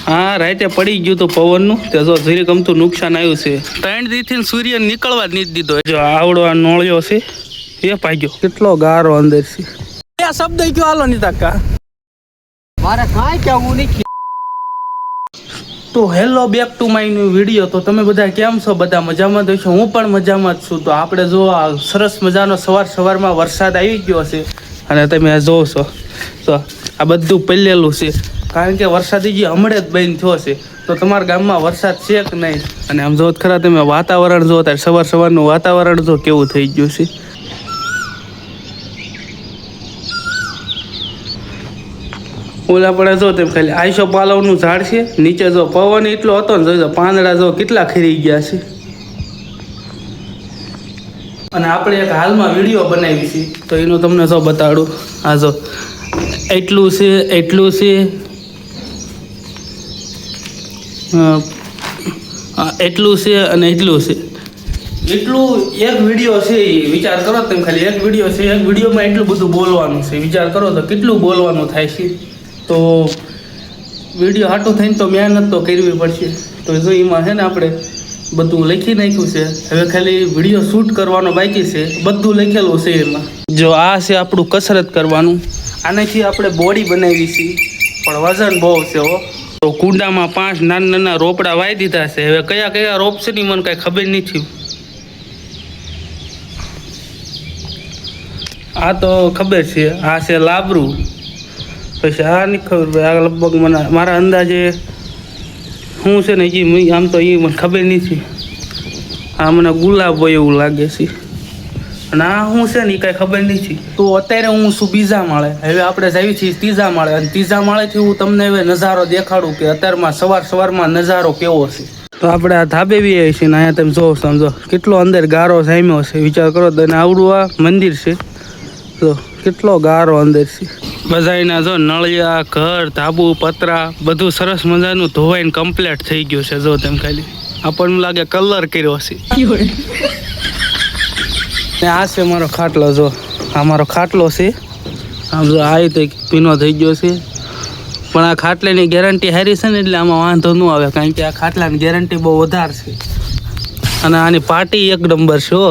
હા રાતે પડી ગયું તો પવનનું તે જો જરી ગમતું નુકસાન આવ્યું છે 3 દીથી સૂર્ય નીકળવા જ નહીં દીધો જો આવડો આ નોળિયો છે એ પાગ્યો કેટલો ગારો અંદર છે આ શબ્દ કયો હાલો નહીં તાકા મારે કાંઈ કહેવું નહીં તો hello back to my new video તો તમે બધા કેમ છો બધા મજામાં જ છો હું પણ મજામાં જ છું તો આપણે જો આ સરસ મજાનો સવારમાં વરસાદ આવી ગયો છે અને તમે આ જોવો છો તો આ બધું પલળેલું છે કારણ કે વરસાદ જે હમણાં જ બંધ થયો છે તો તમારા ગામમાં વરસાદ છે કે નહીં અને આમ જો ખરા તમે વાતાવરણ જો ત્યારે સવારનું વાતાવરણ જો કેવું થઈ ગયું છે ઓલા પડે જો તેમ ખાલી આઈસો પાલવનું ઝાડ છે નીચે જો પવન એટલો હતો ને જોઈ પાંદડા જો કેટલા ખરી ગયા છે અને આપણે એક હાલમાં વિડીયો બનાવી છે તો એનું તમને જો બતાડું આ જો એટલું છે એટલું છે અને એટલું છે એટલું એક વિડીયો છે એ વિચાર કરો તમે ખાલી એક વિડીયો છે એક વિડીયોમાં એટલું બધું બોલવાનું છે વિચાર કરો તો કેટલું બોલવાનું થાય છે તો વિડીયો હાટું થઈને તો મહેનત તો કરવી પડશે તો જો એમાં છે ને આપણે બધું લખી નાખ્યું છે હવે ખાલી વિડીયો શૂટ કરવાનો બાકી છે બધું લખેલું છે એમાં જો આ છે આપણું કસરત કરવાનું આનાથી આપણે બોડી બનાવી છે પણ વજન બહુ છે હો તો કુંડામાં 5 નાના રોપડા વાવી દીધા છે હવે કયા કયા રોપ છે ને મને કાંઈ ખબર નથી આ તો ખબર છે આ છે લાબરું પછી આ નહીં ખબર આ લગભગ મને મારા અંદાજે શું છે ને એ આમ તો એ મને ખબર નથી આ મને ગુલાબ હોય એવું લાગે છે અને આ શું છે ને એ કાંઈ ખબર નથી તો અત્યારે હું છું બીજા માળે હવે આપણે જઈએ છીએ ત્રીજા માળે અને ત્રીજા માળેથી હું તમને હવે નજારો દેખાડું કે અત્યારમાં સવારમાં નજારો કેવો છે તો આપણે આ ધાબે બી આવી છીએ ને અહીંયા તમે જોવો સમજો કેટલો અંદર ગારો જામ્યો છે વિચાર કરો તો આવડું આ મંદિર છે તો કેટલો ગારો અંદર છે બધાના જો નળિયા ઘર ધાબુ પતરા બધું સરસ મજાનું ધોવાઈને કમ્પ્લીટ થઈ ગયું છે જો તેમ ખાલી આપણને લાગે કલર કર્યો છે ને આ છે મારો ખાટલો જો આ મારો ખાટલો છે આમ જો આ રીતે પીનો થઈ ગયો છે પણ આ ખાટલાની ગેરંટી સારી છે ને એટલે આમાં વાંધો ન આવે કારણ કે આ ખાટલાની ગેરંટી બહુ વધારે છે અને આની પાટી એક નંબર છે હો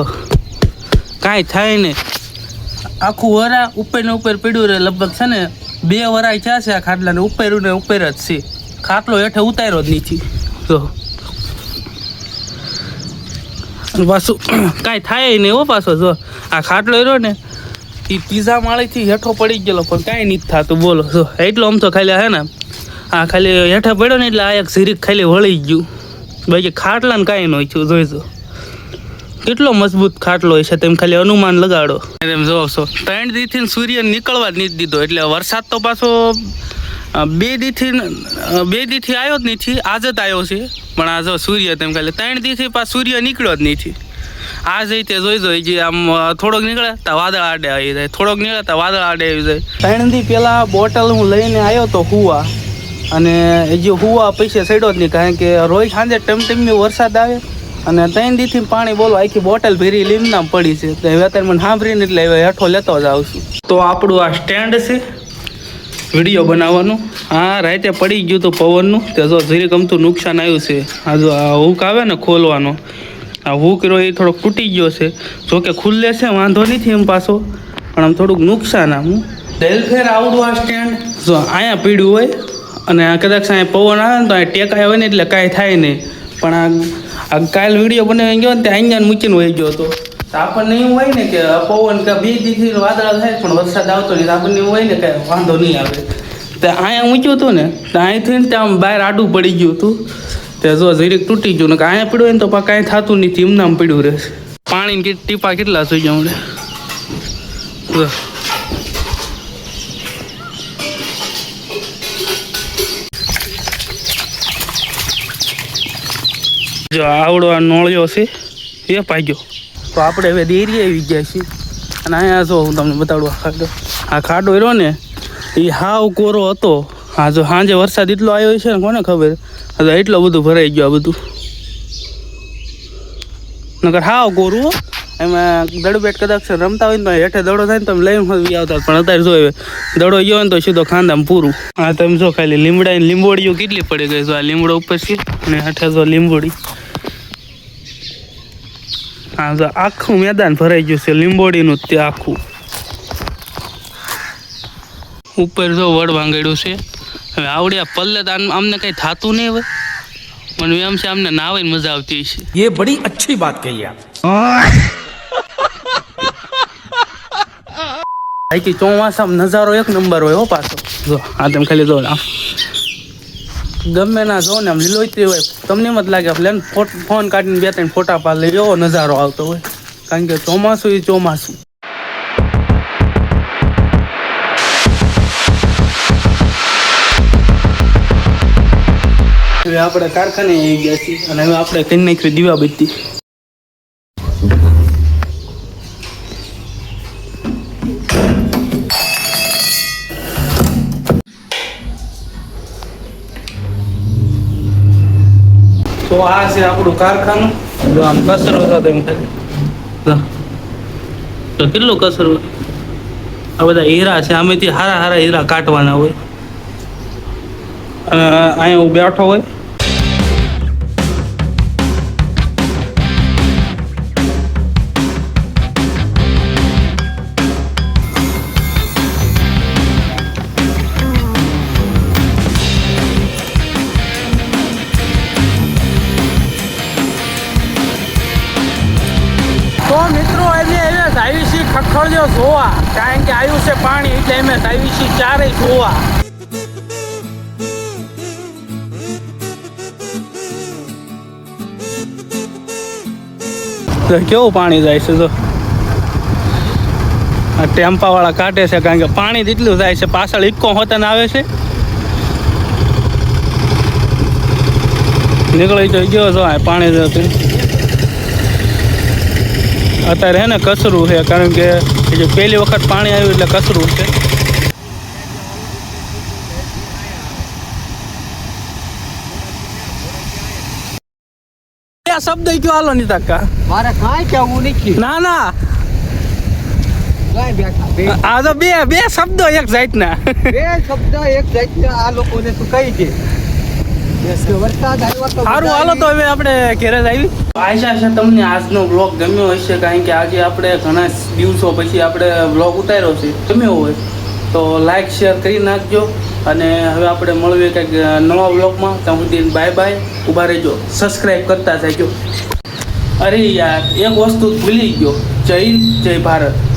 કાંઈ થાય ને આખું વરા ઉપર ને ઉપર પીડ્યું રહે લગભગ છે ને 2 વરાય થયા છે આ ખાટલાને ઉપર ને ઉપર જ છે ખાટલો હેઠે ઉતાર્યો જ નથી જો પાછું કાંઈ થાય નહીં હો પાછો જો આ ખાટલો રહ્યો ને એ ત્રીજા માળેથી હેઠો પડી ગયેલો પણ કાંઈ નથી થતું બોલો જો એટલો આમ તો ખાલી હે ને આ ખાલી હેઠા પડ્યો ને એટલે આ એક ઝીરીક ખાલી વળી ગયું બાકી ખાટલાને કાંઈ ન થયું જોઈજો કેટલો મજબૂત ખાટલો હોય છે તેમ ખાલી અનુમાન લગાડો એમ જોવો છો 3 દીથી સૂર્ય નીકળવા જ નહીં દીધો એટલે વરસાદ તો પાછો 2 દીથી આવ્યો જ નથી આજ જ આવ્યો છે પણ આ જો સૂર્ય તેમ ખાલી 3 દીથી પાછો સૂર્ય નીકળ્યો જ નથી આ જ રીતે જોઈ જે આમ થોડોક નીકળે તો વાદળ આડે આવી જાય થોડોક નીકળે તો વાદળ આડે આવી જાય 3 દી પહેલાં બોટલ હું લઈને આવ્યો તો હુવા અને જે હુવા પૈસે સડ્યો જ નહીં કારણ કે રોજ સાંજે ટમટમી વરસાદ આવે અને 3 દીથી પાણી બોલો આખી બોટલ ભરી લીમના પડી છે તો હવે અત્યારે મને સાંભળીને એટલે હવે હેઠો લેતો જ આવું છું તો આપણું આ સ્ટેન્ડ છે વિડીયો બનાવવાનું આ રાતે પડી ગયું તો પવનનું તે જો જરી ગમતું નુકસાન આવ્યું છે આ જો આ હુક આવે ને ખોલવાનો આ હુક રહ્યો એ થોડોક તૂટી ગયો છે જોકે ખુલ્લે છે વાંધો નથી એમ પાછો પણ આમ થોડુંક નુકસાન આમ ડેલફેર આવડું આ સ્ટેન્ડ જો અહીંયા પીડ્યું હોય અને આ કદાચ અહીંયા પવન આવે ને તો અહીંયા ટેકાય હોય ને એટલે કાંઈ થાય નહીં પણ આ કાલ વિડીયો બનાવી ગયો ને ત્યાં અહીંયા મૂકીને વહી ગયો હતો તો આપણને એવું હોય ને કે પવન કે 2 દીથી વાદળા થાય પણ વરસાદ આવતો નહીં આપણને એવું હોય ને કે વાંધો નહીં આવે તો અહીંયા મૂક્યું હતું ને તો અહીંથી ત્યાં બહાર આડું પડી ગયું હતું તે જો જરીક તૂટી ગયું ને કે અહીંયા પીડ્યું હોય ને તો કાંઈ થતું નથી એમનામ પીડ્યું રહેશે પાણી ટીપા કેટલા થઈ ગયા હમણાં જો આવડો આ નોળિયો છે એ પાગ્યો તો આપણે હવે દેરી આવી ગયા છીએ અને અહીંયા જો હું તમને બતાડું આ ખાડો રહ્યો ને એ હાવ કોરો હતો હા જો સાંજે વરસાદ એટલો આવ્યો છે ને કોને ખબર હવે એટલું બધું ભરાઈ ગયું આ બધું નકર હાવ કોરું એમાં દડો બેટ કદાચ રમતા હોય ને તો હેઠે દડો થાય ને તમે લઈને વી આવતા, પણ અત્યારે જો દડો ગયો ને તો સીધો ખાંદામાં પૂરું. હા તમે જો ખાલી લીમડા લીંબોડીઓ કેટલી પડી ગઈ છે. આ લીમડો ઉપર છે અને હેઠે જો લીંબોડી. હા જો આખું મેદાન ભરાઈ ગયું છે લીંબોડીનું જ તે આખું. ઉપર જો વડ ભાંગેડું છે. હવે આવડ્યા પલ્લે તો આમને કંઈ થતું નહીં હવે, પણ એમ છે અમને નાવાની મજા આવતી છે. ये बड़ी अच्छी बात कही आप. બાકી ચોમાસામાં નજારો એક નંબર હોય હો પાછો. જો આ તમે ખાલી જો આમ ગમે ના જો ને આમ લીલોતરી હોય તમને એમ જ લાગે આપણે ફોન કાઢીને 2-3 ફોટા પાડ લઈ એવો નજારો આવતો હોય, કારણ કે ચોમાસું એ ચોમાસું. હવે આપણે કારખાને આવી ગયા છીએ અને હવે આપણે કરી નાખ્યું દીવાબત્તી. તો આ છે આપણું કારખાનું. જો આમ કચરો હતો એમ ખાલી તો કેટલો કચરો. આ બધા હીરા છે, આમેથી હારા હારા હીરા કાઢવાના હોય. અને અહીંયા હું બેઠો હોય. તો મિત્રો અમે આવી છીએ ખખડજો જોવા, કારણ કે આવ્યું છે પાણી એટલે અમે આવી છીએ ચારેય જોવા. કેવું પાણી જાય છે. તો આ ટેમ્પા વાળા કાઢે છે, કારણ કે પાણી જેટલું જાય છે. પાછળ ઇક્કો હોતન આવે છે. નીકળી તો ગયો છો પાણી જતું. અત્યારે હે ને કચરું છે, કારણ કે જે પહેલી વખત પાણી આવ્યું એટલે કચરું છે. શબ્દ કયો હાલો નહીં તક્કા. મારે કાંઈ કહેવું નથી. ના ના કાંઈ બેઠા બે આ તો બે શબ્દો એક જાતના. બે શબ્દ એક જાતના આ લોકોને તું કહી દે. વરસાદ આવ્યો તો સારું હાલો તો હવે આપણે ઘેરે જ આવી. આશા છે તમને આજનો બ્લોગ ગમ્યો હશે, કારણ કે આજે આપણે ઘણા દિવસો પછી આપણે બ્લોગ ઉતાર્યો છે. ગમ્યો હોય તો લાઈક શેર કરી નાખજો, અને હવે આપણે મળીએ કંઈક નવા બ્લોગમાં. ત્યાં સુધી બાય બાય. ઊભા રહેજો, સબસ્ક્રાઈબ કરતા જજો. અરે યાર એક વસ્તુ ભૂલી ગયો. જય હિન્દ, જય ભારત.